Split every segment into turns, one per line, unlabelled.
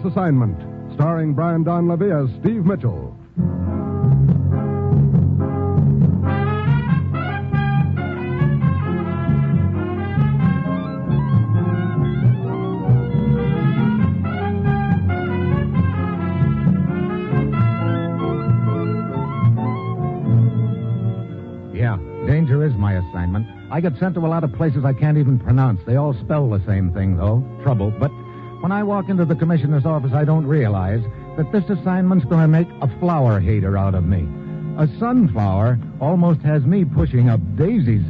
Assignment, starring Brian Donlevy as Steve Mitchell.
Yeah, danger is my assignment. I get sent to a lot of places I can't even pronounce. They all spell the same thing, though, trouble. But when I walk into the commissioner's office, I don't realize that this assignment's going to make a flower hater out of me. A sunflower almost has me pushing up daisies.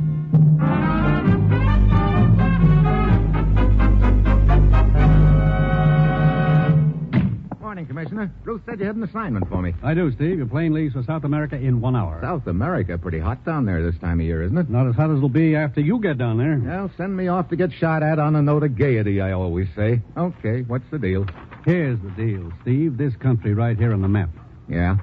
Morning, Commissioner. Ruth said you had an assignment for me.
I do, Steve. Your plane leaves for South America in 1 hour.
South America? Pretty hot down there this time of year, isn't it?
Not as hot as it'll be after you get down there.
Well, send me off to get shot at on a note of gaiety, I always say. Okay, what's the deal?
Here's the deal, Steve. This country right here on the map.
Yeah,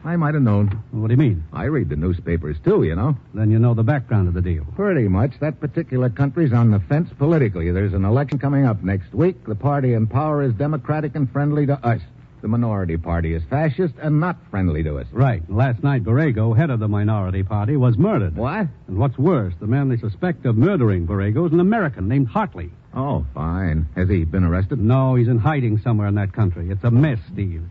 I might have known.
What do you mean?
I read the newspapers, too, you know.
Then you know the background of the deal.
Pretty much. That particular country's on the fence politically. There's an election coming up next week. The party in power is Democratic and friendly to us. The minority party is fascist and not friendly to us.
Right. Last night, Borrego, head of the minority party, was murdered.
What?
And what's worse, the man they suspect of murdering Borrego is an American named Hartley.
Oh, fine. Has he been arrested?
No, he's in hiding somewhere in that country. It's a mess, Steve.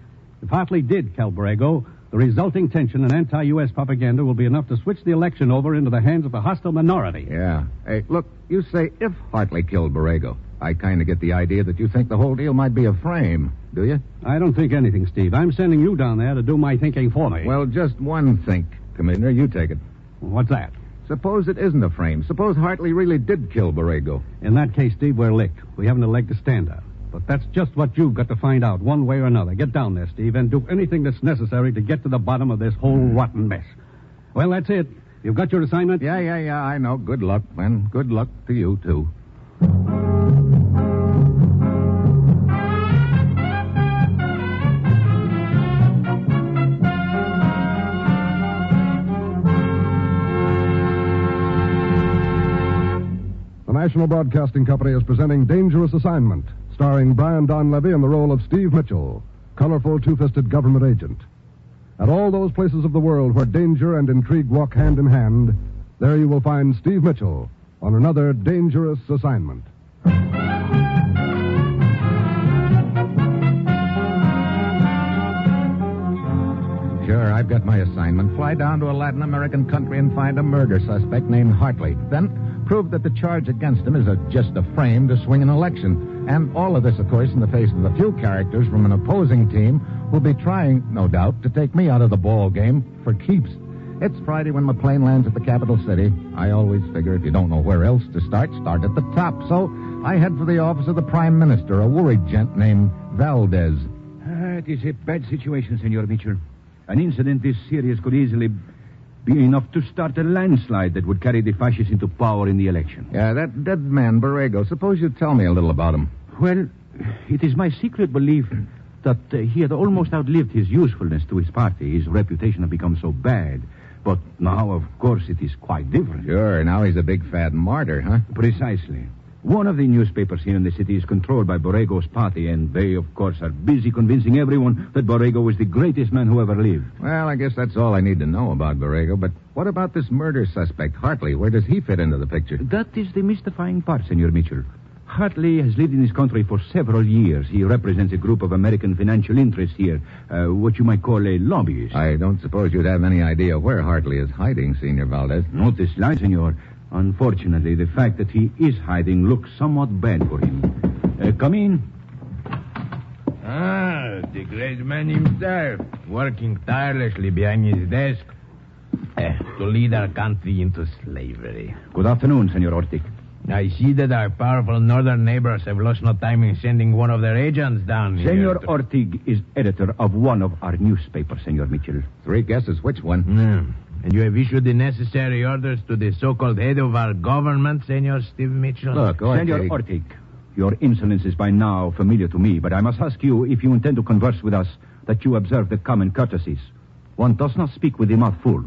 If Hartley did kill Borrego, the resulting tension and anti-U.S. propaganda will be enough to switch the election over into the hands of a hostile minority.
Yeah. Hey, look, you say if Hartley killed Borrego. I kind of get the idea that you think the whole deal might be a frame, do you?
I don't think anything, Steve. I'm sending you down there to do my thinking for me.
Well, just one think, Commissioner. You take it.
What's that?
Suppose it isn't a frame. Suppose Hartley really did kill Borrego.
In that case, Steve, we're licked. We haven't a leg to stand on. But that's just what you've got to find out, one way or another. Get down there, Steve, and do anything that's necessary to get to the bottom of this whole rotten mess. Well, that's it. You've got your assignment?
Yeah, I know. Good luck, man. Good luck to you, too.
The National Broadcasting Company is presenting Dangerous Assignment, starring Brian Donlevy in the role of Steve Mitchell, colorful two-fisted government agent. At all those places of the world where danger and intrigue walk hand in hand, there you will find Steve Mitchell on another dangerous assignment.
Sure, I've got my assignment. Fly down to a Latin American country and find a murder suspect named Hartley. Then prove that the charge against him is just a frame to swing an election. And all of this, of course, in the face of the few characters from an opposing team who'll be trying, no doubt, to take me out of the ball game for keeps. It's Friday when my plane lands at the capital city. I always figure if you don't know where else to start at the top. So I head for the office of the Prime Minister, a worried gent named Valdez.
It is a bad situation, Senor Mitchell. An incident this serious could easily be enough to start a landslide that would carry the fascists into power in the election.
Yeah, that dead man, Borrego. Suppose you tell me a little about him.
Well, it is my secret belief that he had almost outlived his usefulness to his party. His reputation had become so bad. But now, of course, it is quite different.
Sure, now he's a big fat martyr, huh?
Precisely. One of the newspapers here in the city is controlled by Borrego's party, and they, of course, are busy convincing everyone that Borrego was the greatest man who ever lived.
Well, I guess that's all I need to know about Borrego. But what about this murder suspect, Hartley? Where does he fit into the picture?
That is the mystifying part, Senor Mitchell. Hartley has lived in this country for several years. He represents a group of American financial interests here, what you might call a lobbyist.
I don't suppose you'd have any idea where Hartley is hiding, Senor Valdez.
Not the slight, Senor. Unfortunately, the fact that he is hiding looks somewhat bad for him. Come in.
Ah, the great man himself, working tirelessly behind his desk to lead our country into slavery.
Good afternoon, Senor Ortiz.
I see that our powerful northern neighbors have lost no time in sending one of their agents down here.
Senor Ortiz is editor of one of our newspapers, Senor Mitchell.
3 guesses which one?
And you have issued the necessary orders to the so-called head of our government, Senor Steve Mitchell?
Look,
Senor Ortiz, your insolence is by now familiar to me, but I must ask you, if you intend to converse with us, that you observe the common courtesies. One does not speak with the mouth full.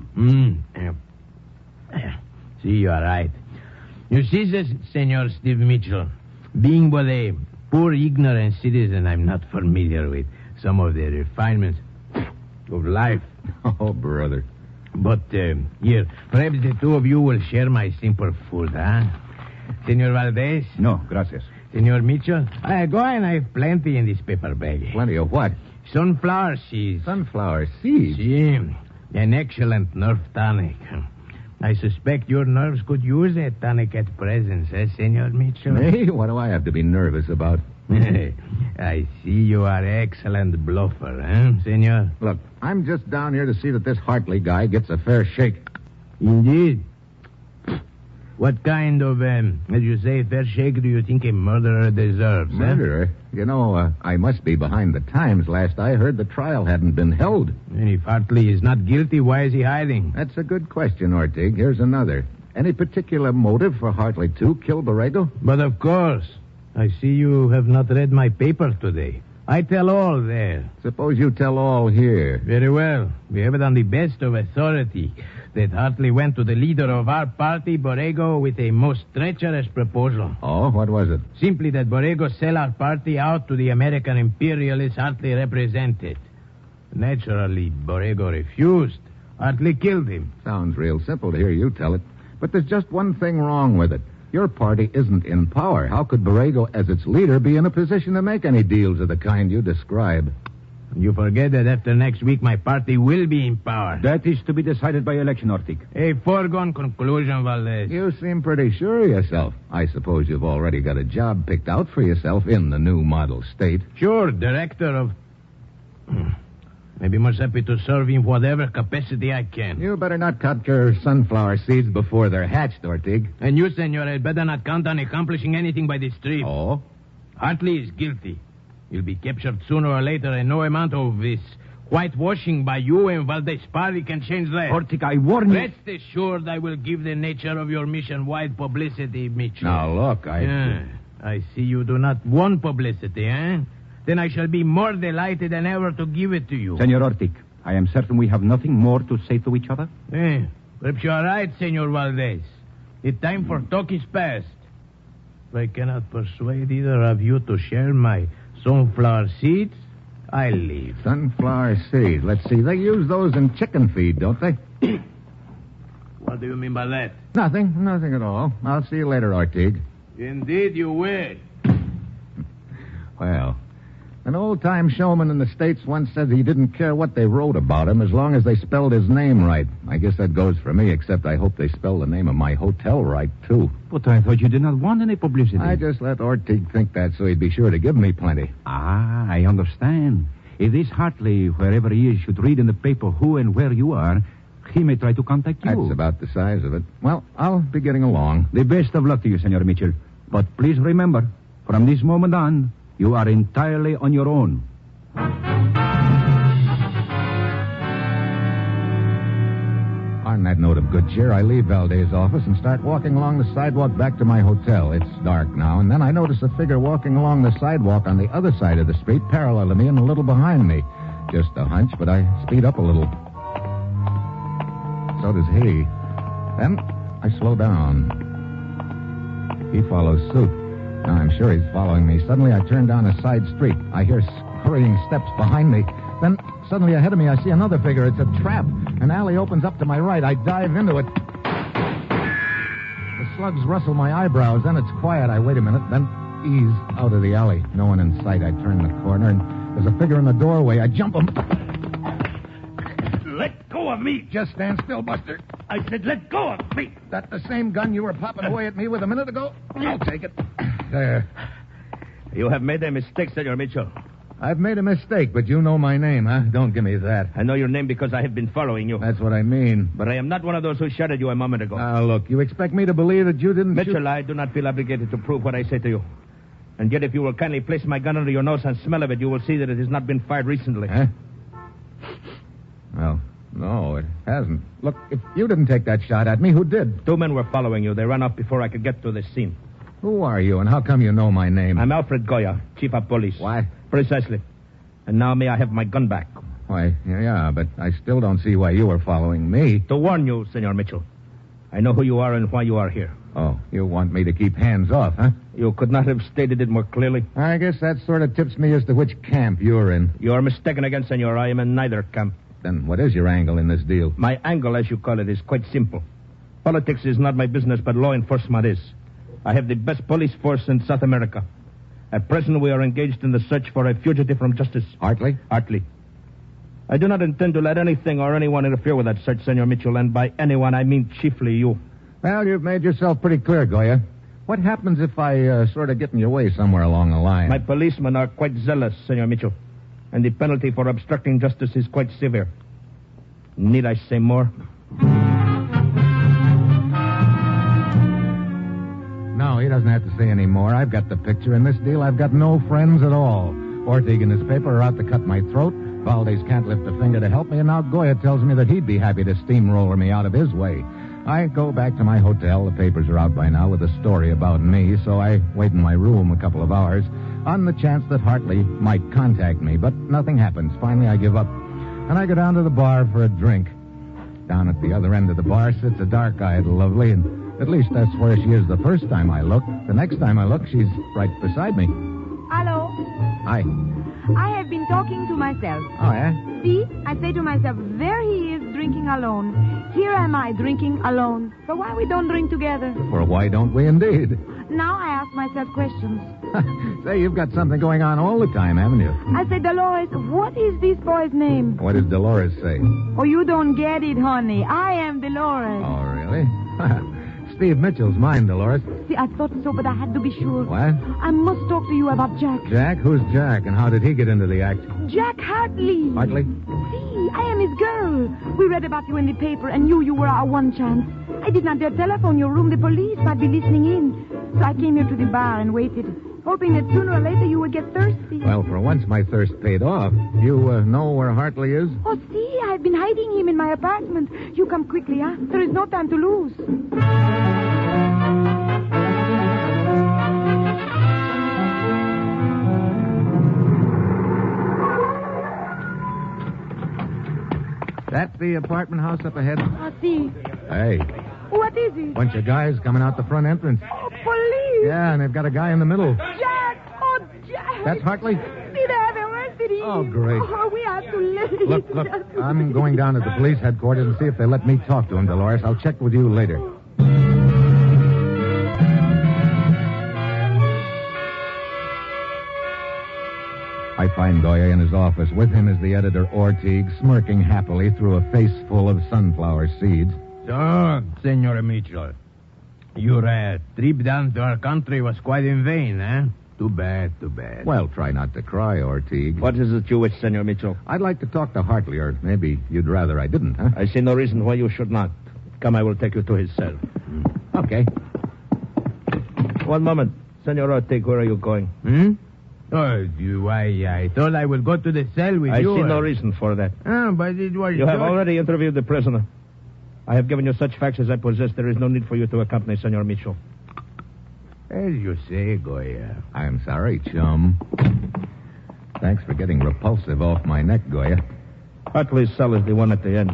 See, you are right. You see this, Senor Steve Mitchell, being but a poor, ignorant citizen, I'm not familiar with some of the refinements of life.
Oh, brother.
But, here, perhaps the two of you will share my simple food, huh? Senor Valdez?
No, gracias.
Senor Mitchell? Go and I have plenty in this paper bag.
Plenty of what?
Sunflower seeds.
Sunflower seeds?
See, an excellent nerve tonic. I suspect your nerves could use a tonic at present, Senor Mitchell?
Me? What do I have to be nervous about?
I see you are excellent bluffer, senor?
Look, I'm just down here to see that this Hartley guy gets a fair shake.
Indeed. What kind of, as you say, fair shake do you think a murderer deserves?
Murderer? You know, I must be behind the times. Last I heard, the trial hadn't been held.
And if Hartley is not guilty, why is he hiding?
That's a good question, Ortig. Here's another. Any particular motive for Hartley to kill Borrego?
But of course. I see you have not read my paper today. I tell all there.
Suppose you tell all here.
Very well. We have it on the best of authority that Hartley went to the leader of our party, Borrego, with a most treacherous proposal.
Oh, what was it?
Simply that Borrego sell our party out to the American imperialists Hartley represented. Naturally, Borrego refused. Hartley killed him.
Sounds real simple to hear you tell it. But there's just one thing wrong with it. Your party isn't in power. How could Borrego, as its leader, be in a position to make any deals of the kind you describe?
You forget that after next week, my party will be in power.
That is to be decided by election, Ortig.
A foregone conclusion, Valdez.
You seem pretty sure of yourself. I suppose you've already got a job picked out for yourself in the new model state.
Sure, director of... Maybe most happy to serve in whatever capacity I can.
You better not cut your sunflower seeds before they're hatched, Ortig.
And you, senor, had better not count on accomplishing anything by this trip.
Oh?
Hartley is guilty. He'll be captured sooner or later, and no amount of this whitewashing by you and Valdez Party can change that.
Ortig, I warn you.
Rest assured I will give the nature of your mission wide publicity, Mitchell.
Now, look,
I see you do not want publicity, eh? Then I shall be more delighted than ever to give it to you.
Senor Ortig, I am certain we have nothing more to say to each other.
Perhaps you are right, Senor Valdez. The time for talk is past. If I cannot persuade either of you to share my sunflower seeds, I leave.
Sunflower seeds. Let's see. They use those in chicken feed, don't they?
What do you mean by that?
Nothing at all. I'll see you later, Ortig.
Indeed you will.
Well, an old-time showman in the States once said he didn't care what they wrote about him as long as they spelled his name right. I guess that goes for me, except I hope they spell the name of my hotel right, too.
But I thought you did not want any publicity.
I just let Ortig think that so he'd be sure to give me plenty.
Ah, I understand. If this Hartley, wherever he is, should read in the paper who and where you are, he may try to contact you.
That's about the size of it. Well, I'll be getting along.
The best of luck to you, Senor Mitchell. But please remember, from this moment on, you are entirely on your own.
On that note of good cheer, I leave Valdez's office and start walking along the sidewalk back to my hotel. It's dark now, and then I notice a figure walking along the sidewalk on the other side of the street, parallel to me and a little behind me. Just a hunch, but I speed up a little. So does he. Then I slow down. He follows suit. Now I'm sure he's following me. Suddenly I turn down a side street. I hear hurrying steps behind me. Then suddenly ahead of me I see another figure. It's a trap. An alley opens up to my right. I dive into it. The slugs rustle my eyebrows. Then it's quiet. I wait a minute. Then ease out of the alley. No one in sight. I turn the corner and there's a figure in the doorway. I jump him.
Let go of me.
Just stand still, Buster.
I said let go of me.
That the same gun you were popping away at me with a minute ago? I'll take it. There.
You have made a mistake, Senor Mitchell.
I've made a mistake, but you know my name, huh? Don't give me that.
I know your name because I have been following you.
That's what I mean.
But I am not one of those who shot at you a moment ago.
Now, look, you expect me to believe that you didn't
Mitchell, I do not feel obligated to prove what I say to you. And yet, if you will kindly place my gun under your nose and smell of it, you will see that it has not been fired recently.
Huh? Well, no, it hasn't. Look, if you didn't take that shot at me, who did?
2 men were following you. They ran off before I could get to the scene.
Who are you, and how come you know my name?
I'm Alfred Goya, chief of police.
Why?
Precisely. And now may I have my gun back?
Why, yeah, but I still don't see why you were following me.
To warn you, Senor Mitchell. I know who you are and why you are here.
Oh, you want me to keep hands off, huh?
You could not have stated it more clearly.
I guess that sort of tips me as to which camp you're in.
You are mistaken again, senor. I am in neither camp.
Then what is your angle in this deal?
My angle, as you call it, is quite simple. Politics is not my business, but law enforcement is. I have the best police force in South America. At present, we are engaged in the search for a fugitive from justice.
Hartley?
Hartley. I do not intend to let anything or anyone interfere with that search, Senor Mitchell, and by anyone, I mean chiefly you.
Well, you've made yourself pretty clear, Goya. What happens if I sort of get in your way somewhere along the line?
My policemen are quite zealous, Senor Mitchell, and the penalty for obstructing justice is quite severe. Need I say more?
No, he doesn't have to say any more. I've got the picture. In this deal, I've got no friends at all. Ortig and his paper are out to cut my throat. Valdez can't lift a finger to help me, and now Goya tells me that he'd be happy to steamroller me out of his way. I go back to my hotel. The papers are out by now with a story about me, so I wait in my room a couple of hours on the chance that Hartley might contact me, but nothing happens. Finally, I give up, and I go down to the bar for a drink. Down at the other end of the bar sits a dark-eyed lovely, and at least that's where she is the first time I look. The next time I look, she's right beside me.
Hello.
Hi.
I have been talking to myself.
Oh, yeah?
See, I say to myself, there he is drinking alone. Here am I drinking alone. So why we don't drink together?
Well, why don't we indeed?
Now I ask myself questions.
Say, you've got something going on all the time, haven't you?
I say, Dolores, what is this boy's name?
What does Dolores say?
Oh, you don't get it, honey. I am Dolores.
Oh, really? Steve Mitchell's mine, Dolores.
See, I thought so, but I had to be sure.
What?
I must talk to you about Jack.
Jack? Who's Jack, and how did he get into the act?
Jack Hartley.
Hartley?
See, I am his girl. We read about you in the paper and knew you were our one chance. I did not dare telephone your room. The police might be listening in. So I came here to the bar and waited, hoping that sooner or later you would get thirsty.
Well, for once, my thirst paid off. You know where Hartley is?
Oh, see, I've been hiding him in my apartment. You come quickly, huh? There is no time to lose.
That's the apartment house up ahead.
Oh, see.
Hey,
What is it?
bunch of guys coming out the front entrance.
Oh, police.
Yeah, and they've got a guy in the middle.
Jack! Oh, Jack!
That's Hartley?
See, they have arrested him.
Oh, great.
Oh, we have to leave.
Look, I'm going down to the police headquarters and see if they let me talk to him, Dolores. I'll check with you later. I find Goya in his office. With him is the editor, Ortig, smirking happily through a face full of sunflower seeds.
So, Senor Mitchell, your trip down to our country was quite in vain, eh? Too bad, too bad.
Well, try not to cry, Ortig.
What is it you wish, Senor Mitchell?
I'd like to talk to Hartley, or maybe you'd rather I didn't, huh?
I see no reason why you should not. Come, I will take you to his cell.
Okay.
One moment. Senor Ortig, where are you going?
Hmm? Oh, I thought I would go to the cell with
I
you.
see no reason for that.
Ah, but it was...
You have already interviewed the prisoner. I have given you such facts as I possess. There is no need for you to accompany Senor Mitchell.
As you say, Goya.
I'm sorry, chum. Thanks for getting repulsive off my neck, Goya.
Hartley's cell is the one at the end.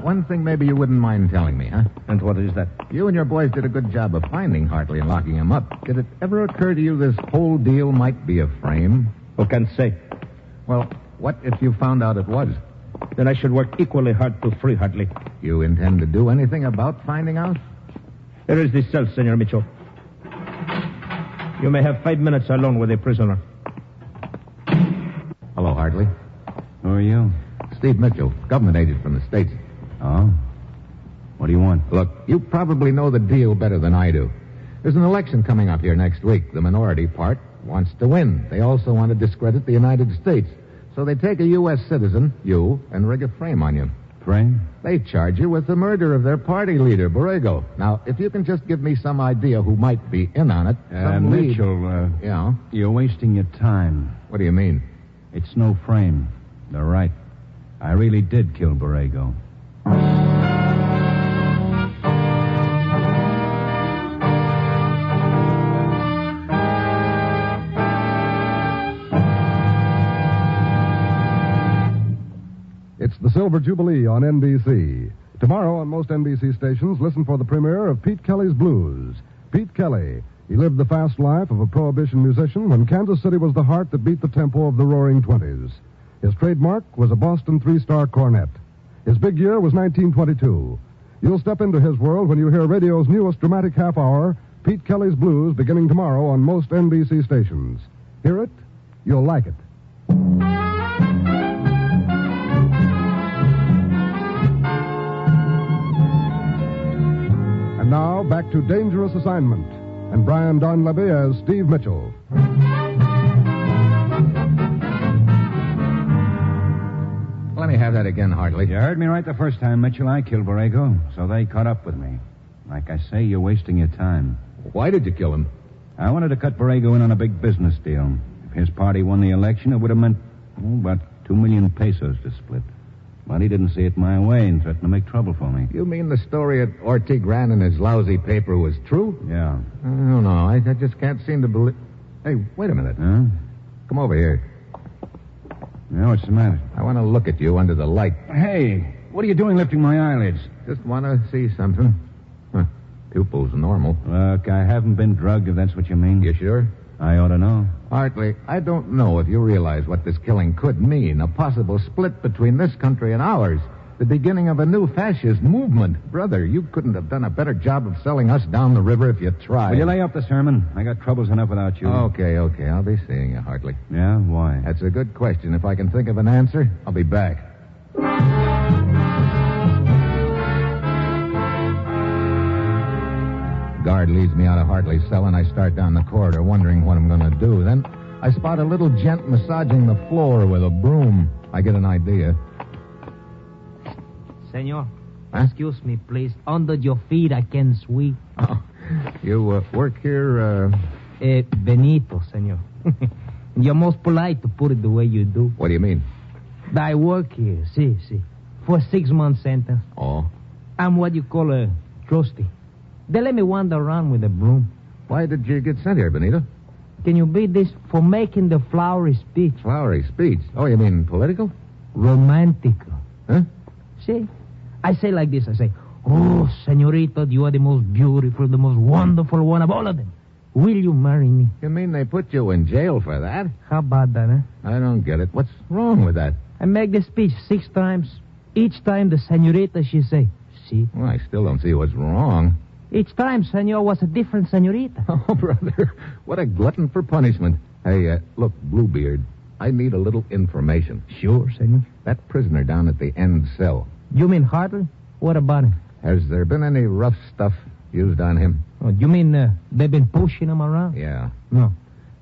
One thing maybe you wouldn't mind telling me, huh?
And what is that?
You and your boys did a good job of finding Hartley and locking him up. Did it ever occur to you this whole deal might be a frame?
Who can say?
Well, what if you found out it was?
Then I should work equally hard to free Hartley.
You intend to do anything about finding out?
Here is the cell, Senor Mitchell. You may have 5 minutes alone with a prisoner.
Hello, Hartley.
Who are you?
Steve Mitchell, government agent from the States.
Oh? What do you want?
Look, you probably know the deal better than I do. There's an election coming up here next week. The minority part wants to win. They also want to discredit the United States. So they take a U.S. citizen, you, and rig a frame on you.
Frame?
They charge you with the murder of their party leader, Borrego. Now, if you can just give me some idea who might be in on it, some lead...
Mitchell,
Yeah?
you're wasting your time.
What do you mean?
It's no frame. They're right. I really did kill Borrego.
It's the Silver Jubilee on NBC. Tomorrow on most NBC stations, listen for the premiere of Pete Kelly's Blues. Pete Kelly. He lived the fast life of a prohibition musician when Kansas City was the heart that beat the tempo of the roaring 20s. His trademark was a Boston 3-star cornet. His big year was 1922. You'll step into his world when you hear radio's newest dramatic half hour, Pete Kelly's Blues, beginning tomorrow on most NBC stations. Hear it? You'll like it. And now, back to Dangerous Assignment, and Brian Donlevy as Steve Mitchell.
Let me have that again, Hartley.
You heard me right the first time, Mitchell. I killed Borrego, so they caught up with me. Like I say, you're wasting your time.
Why did you kill him?
I wanted to cut Borrego in on a big business deal. If his party won the election, it would have meant about 2 million pesos to split. But he didn't see it my way and threatened to make trouble for me.
You mean the story that Ortiz ran in his lousy paper was true?
Yeah.
I don't know. I just can't seem to believe... Hey, wait a minute.
Huh?
Come over here.
Yeah, what's the matter?
I want to look at you under the light.
Hey, what are you doing lifting my eyelids?
Just want to see something. Huh. Pupils normal.
Look, I haven't been drugged, if that's what you mean.
You sure?
I ought to know.
Hartley, I don't know if you realize what this killing could mean. A possible split between this country and ours. The beginning of a new fascist movement. Brother, you couldn't have done a better job of selling us down the river if you tried.
Will you lay off the sermon? I got troubles enough without you.
Okay. I'll be seeing you, Hartley.
Yeah? Why?
That's a good question. If I can think of an answer, I'll be back. Guard leads me out of Hartley's cell, and I start down the corridor wondering what I'm going to do. Then I spot a little gent massaging the floor with a broom. I get an idea.
Senor,
Huh?
excuse me, please. Under your feet, I can sweep.
Oh, you work here,
Benito, senor. You're most polite to put it the way you do.
What do you mean?
I work here, see. For a 6-month sentence.
Oh.
I'm what you call a trustee. They let me wander around with a broom.
Why did you get sent here, Benito?
Can you beat this? For making the flowery speech.
Flowery speech. Oh, you mean political?
Romantical.
Huh?
See? I say like this, I say, oh, senorita, you are the most beautiful, the most wonderful one of all of them. Will you marry me?
You mean they put you in jail for that?
How about that, huh?
I don't get it. What's wrong with that?
I make the speech 6 times. Each time the senorita, she say, see?
Well, I still don't see what's wrong.
Each time, senor, was a different senorita.
Oh, brother, what a glutton for punishment. Hey, look, Bluebeard, I need a little information.
Sure, senor.
That prisoner down at the end cell,
You mean Hartley? What about him?
has there been any rough stuff used on him?
Oh, you mean they've been pushing him around?
Yeah.
No.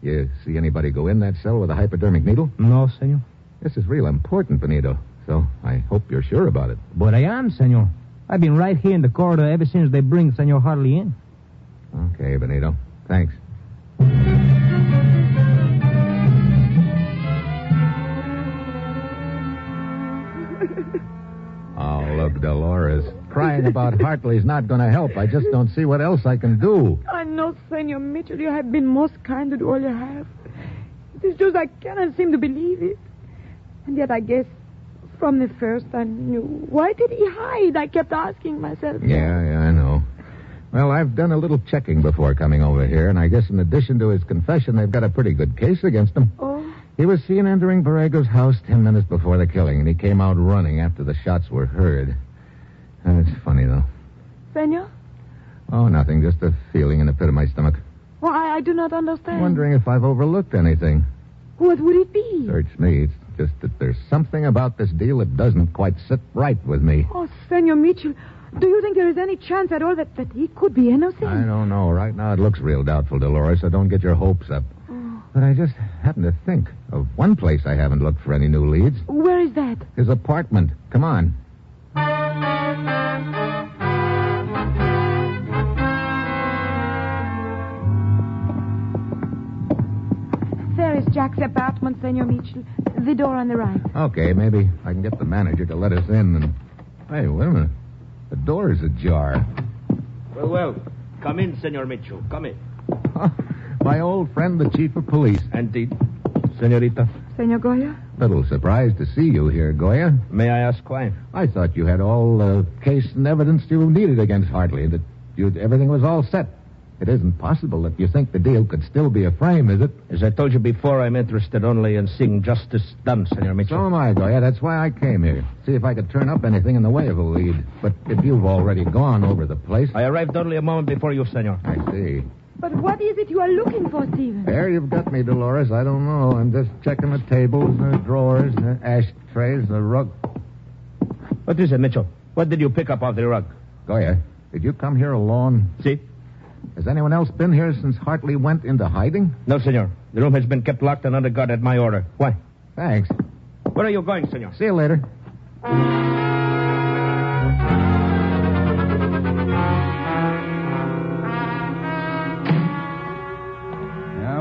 You see anybody go in that cell with a hypodermic needle?
No, senor.
This is real important, Benito, so I hope you're sure about it.
But I am, senor. I've been right here in the corridor ever since they bring Senor Hartley in.
Okay, Benito. Thanks. Oh, look, Dolores. Crying about Hartley's not going to help. I just don't see what else I can do.
I know, Senor Mitchell, you have been most kind to all you have. It is just I cannot seem to believe it. And yet I guess from the first I knew. Why did he hide? I kept asking myself.
Yeah, I know. Well, I've done a little checking before coming over here, and I guess in addition to his confession, they've got a pretty good case against him.
Oh,
He was seen entering Borrego's house 10 minutes before the killing, and he came out running after the shots were heard. It's funny, though.
Senor?
Oh, nothing. Just a feeling in the pit of my stomach.
Well, I do not understand.
Wondering if I've overlooked anything.
What would it be?
Search me. It's just that there's something about this deal that doesn't quite sit right with me.
Oh, Senor Mitchell, do you think there is any chance at all that he could be innocent?
I don't know. Right now it looks real doubtful, Dolores, so don't get your hopes up.
Oh.
But I just happen to think of one place I haven't looked for any new leads.
Where is that?
His apartment. Come on.
There is Jack's apartment, Senor Mitchell. The door on the right.
Okay, maybe I can get the manager to let us in and... Hey, wait a minute. The door is ajar.
Well, come in, Senor Mitchell. Come in.
My old friend, the chief of police.
Indeed. Senorita.
Senor Goya?
Little surprised to see you here, Goya.
May I ask why?
I thought you had all the case and evidence you needed against Hartley, that everything was all set. It isn't possible that you think the deal could still be a frame, is it?
As I told you before, I'm interested only in seeing justice done, Senor Mitchell.
So am I, Goya. That's why I came here. See if I could turn up anything in the way of a lead. But if you've already gone over the place...
I arrived only a moment before you, Senor.
I see.
But what is it you are looking for, Stephen?
There you've got me, Dolores. I don't know. I'm just checking the tables, the drawers, the ashtrays, the rug.
What is it, Mitchell? What did you pick up off the rug?
Goya, did you come here alone?
See?
Has anyone else been here since Hartley went into hiding?
No, Senor. The room has been kept locked and under guard at my order. Why?
Thanks.
Where are you going, Senor?
See you later.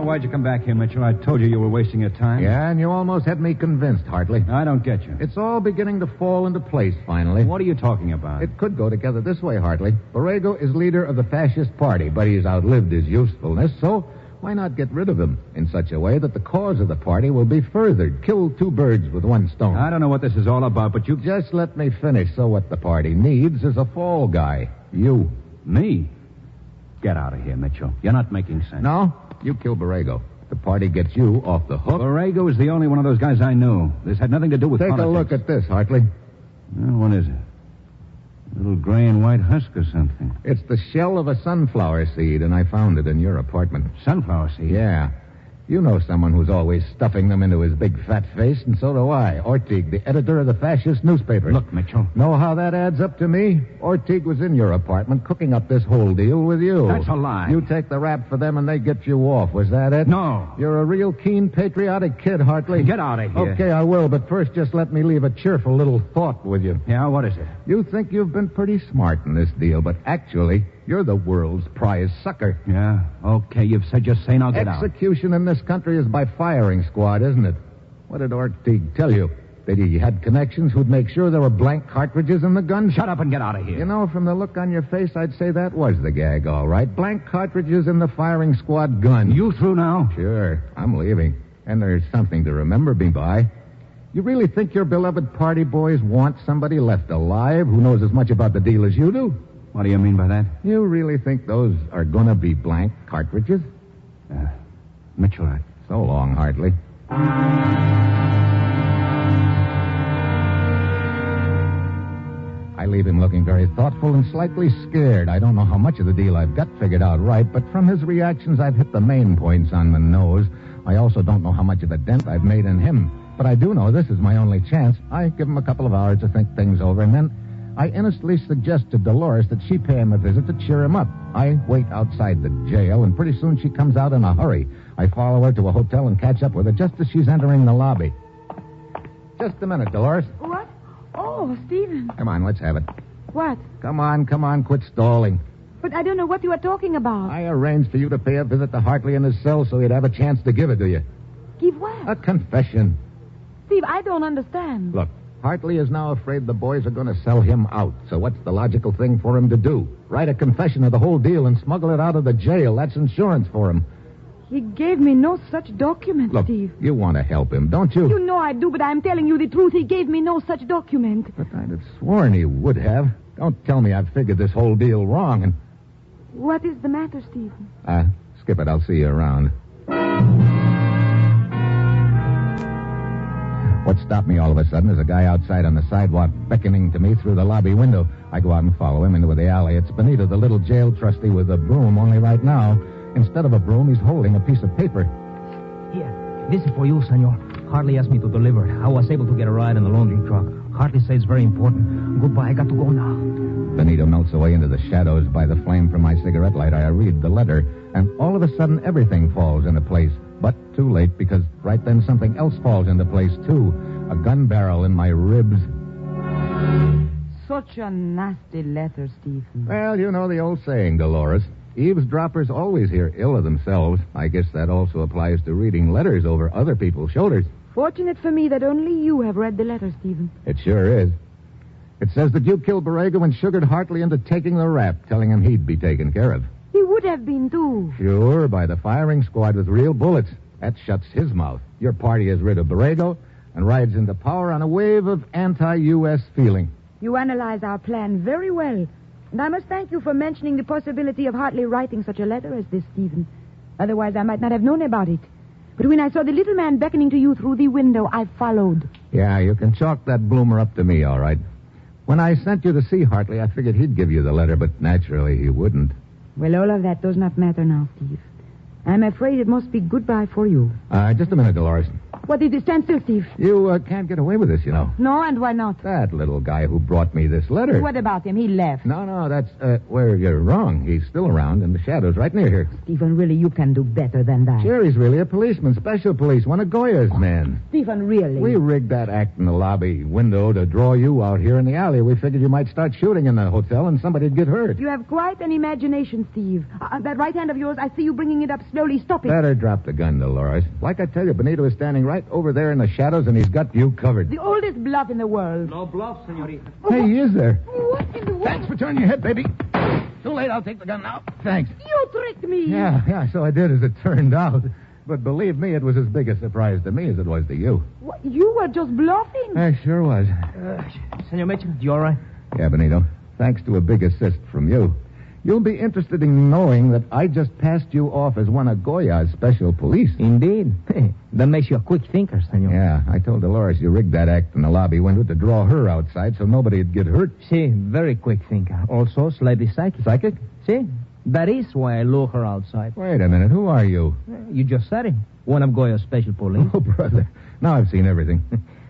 Why'd you come back here, Mitchell? I told you were wasting your time.
Yeah, and you almost had me convinced, Hartley.
I don't get you.
It's all beginning to fall into place, finally.
What are you talking about?
It could go together this way, Hartley. Borrego is leader of the fascist party, but he's outlived his usefulness, so why not get rid of him in such a way that the cause of the party will be furthered? Kill two birds with one stone.
I don't know what this is all about, but you...
Just let me finish. So what the party needs is a fall guy. You.
Me? Get out of here, Mitchell. You're not making sense.
No? You kill Borrego. The party gets you off the hook.
Borrego is the only one of those guys I knew. This had nothing to do with
Take
politics.
a look at this, Hartley.
Well, what is it? A little gray and white husk or something.
It's the shell of a sunflower seed, and I found it in your apartment.
Sunflower seed?
Yeah. You know someone who's always stuffing them into his big fat face, and so do I. Ortigue, the editor of the fascist newspaper.
Look, Mitchell.
Know how that adds up to me? Ortigue was in your apartment cooking up this whole deal with you.
That's a lie.
You take the rap for them and they get you off. Was that it?
No.
You're a real keen, patriotic kid, Hartley.
Get out of here.
Okay, I will, but first just let me leave a cheerful little thought with you.
Yeah, what is it?
You think you've been pretty smart in this deal, but actually, you're the world's prize sucker.
Yeah, okay, you've said your say, now get out.
Execution in this country is by firing squad, isn't it? What did Ortigue tell you? That he had connections who'd make sure there were blank cartridges in the gun?
Shut up and get out of here.
You know, from the look on your face, I'd say that was the gag, all right. Blank cartridges in the firing squad gun.
You through now?
Sure, I'm leaving. And there's something to remember me by. You really think your beloved party boys want somebody left alive who knows as much about the deal as you do?
What do you mean by that?
You really think those are going to be blank cartridges?
Mitchell,
So long, Hartley. I leave him looking very thoughtful and slightly scared. I don't know how much of the deal I've got figured out right, but from his reactions, I've hit the main points on the nose. I also don't know how much of a dent I've made in him. But I do know this is my only chance. I give him a couple of hours to think things over, and then I innocently suggest to Dolores that she pay him a visit to cheer him up. I wait outside the jail, and pretty soon she comes out in a hurry. I follow her to a hotel and catch up with her just as she's entering the lobby. Just a minute, Dolores.
What? Oh, Stephen.
Come on, let's have it.
What?
Come on, quit stalling.
But I don't know what you are talking about.
I arranged for you to pay a visit to Hartley in his cell so he'd have a chance to give it to you.
Give what?
A confession.
Steve, I don't understand.
Look, Hartley is now afraid the boys are going to sell him out. So what's the logical thing for him to do? Write a confession of the whole deal and smuggle it out of the jail. That's insurance for him.
He gave me no such document,
Look,
Steve.
you want to help him, don't you?
You know I do, but I'm telling you the truth. He gave me no such document.
But I'd have sworn he would have. Don't tell me I've figured this whole deal wrong and...
What is the matter, Stephen?
Skip it. I'll see you around. What stopped me all of a sudden is a guy outside on the sidewalk beckoning to me through the lobby window. I go out and follow him into the alley. It's Benito, the little jail trustee with a broom, only right now, instead of a broom, he's holding a piece of paper.
Here, this is for you, senor. Hartley asked me to deliver it. I was able to get a ride in the laundry truck. Hartley says it's very important. Goodbye, I got to go now.
Benito melts away into the shadows by the flame from my cigarette lighter. I read the letter, and all of a sudden everything falls into place. But too late, because right then something else falls into place, too. A gun barrel in my ribs.
Such a nasty letter, Stephen.
Well, you know the old saying, Dolores. Eavesdroppers always hear ill of themselves. I guess that also applies to reading letters over other people's shoulders.
Fortunate for me that only you have read the letter, Stephen.
It sure is. It says that you killed Borrego and sugared Hartley into taking the rap, telling him he'd be taken care of.
He would have been, too.
Sure, by the firing squad with real bullets. That shuts his mouth. Your party is rid of Borrego, and rides into power on a wave of anti-U.S. feeling.
You analyze our plan very well. And I must thank you for mentioning the possibility of Hartley writing such a letter as this, Stephen. Otherwise, I might not have known about it. But when I saw the little man beckoning to you through the window, I followed.
Yeah, you can chalk that bloomer up to me, all right. When I sent you to see Hartley, I figured he'd give you the letter, but naturally he wouldn't.
Well, all of that does not matter now, Steve. I'm afraid it must be goodbye for you.
Just a minute, Dolores.
What did you stand still, Steve?
You can't get away with this, you know.
No, and why not?
That little guy who brought me this letter.
What about him? He left.
No, that's where you're wrong. He's still around in the shadows right near here.
Stephen, really, you can do better than that.
Sure, he's really a policeman, special police, one of Goya's men.
Stephen, really?
We rigged that act in the lobby window to draw you out here in the alley. We figured you might start shooting in the hotel and somebody'd get hurt.
You have quite an imagination, Steve. That right hand of yours, I see you bringing it up slowly. Stop it.
Better drop the gun, Dolores. Like I tell you, Benito is standing right over there in the shadows, and he's got you covered.
The oldest bluff in the world.
No bluff, senorita.
Hey, he is there.
What in the world?
Thanks for turning your head, baby. Too late, I'll take the gun now. Thanks.
You tricked me.
Yeah, so I did, as it turned out. But believe me, it was as big a surprise to me as it was to you.
What, you were just bluffing.
I sure was.
Senor Mitchell, you all right?
Yeah, Benito. Thanks to a big assist from you. You'll be interested in knowing that I just passed you off as one of Goya's special police.
Indeed. That makes you a quick thinker, senor.
Yeah, I told Dolores you rigged that act in the lobby window to draw her outside so nobody'd get hurt.
See, very quick thinker. Also slightly psychic.
Psychic?
See, that is why I lure her outside.
Wait a minute, who are you?
You just said it. One of Goya's special police.
Oh, brother. Now I've seen everything.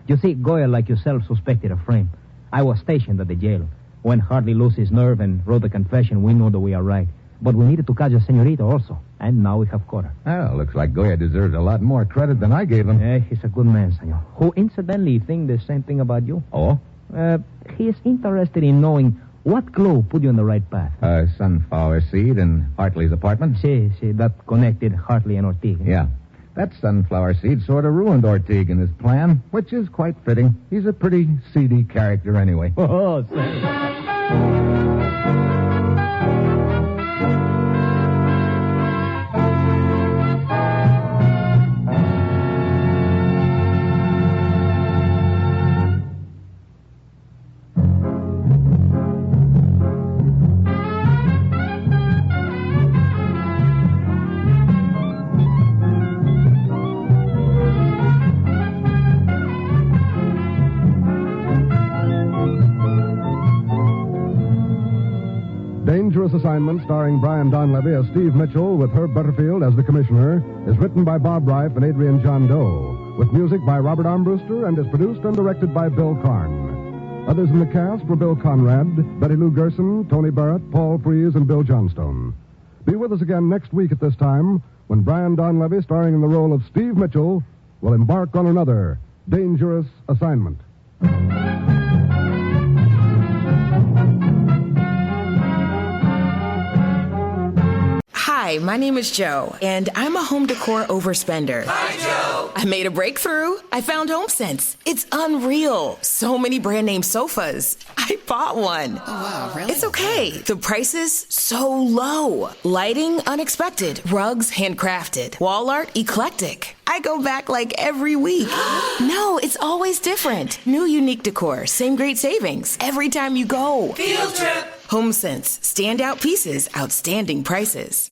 You see, Goya, like yourself, suspected a frame. I was stationed at the jail. When Hartley lost his nerve and wrote the confession, we know that we are right. But we needed to catch the senorita also. And now we have caught her.
Well, looks like Goya deserves a lot more credit than I gave him.
He's a good man, senor. Who incidentally thinks the same thing about you.
Oh?
He is interested in knowing what clue put you on the right path.
Sunflower seed in Hartley's apartment?
See, that connected Hartley and Ortiga.
Yeah. That sunflower seed sort of ruined Ortiga in his plan, which is quite fitting. He's a pretty seedy character anyway.
Oh, senor.
Dangerous Assignment, starring Brian Donlevy as Steve Mitchell with Herb Butterfield as the commissioner, is written by Bob Reif and Adrian John Doe, with music by Robert Armbruster, and is produced and directed by Bill Karn. Others in the cast were Bill Conrad, Betty Lou Gerson, Tony Barrett, Paul Freese, and Bill Johnstone. Be with us again next week at this time when Brian Donlevy, starring in the role of Steve Mitchell, will embark on another Dangerous Assignment.
Hi, my name is Joe, and I'm a home decor overspender.
Hi, Joe.
I made a breakthrough. I found HomeSense. It's unreal. So many brand name sofas. I bought one.
Oh, wow, really?
It's okay. The prices, so low. Lighting, unexpected. Rugs, handcrafted. Wall art, eclectic. I go back like every week. No, it's always different. New unique decor, same great savings. Every time you go.
Field trip.
HomeSense. Standout pieces, outstanding prices.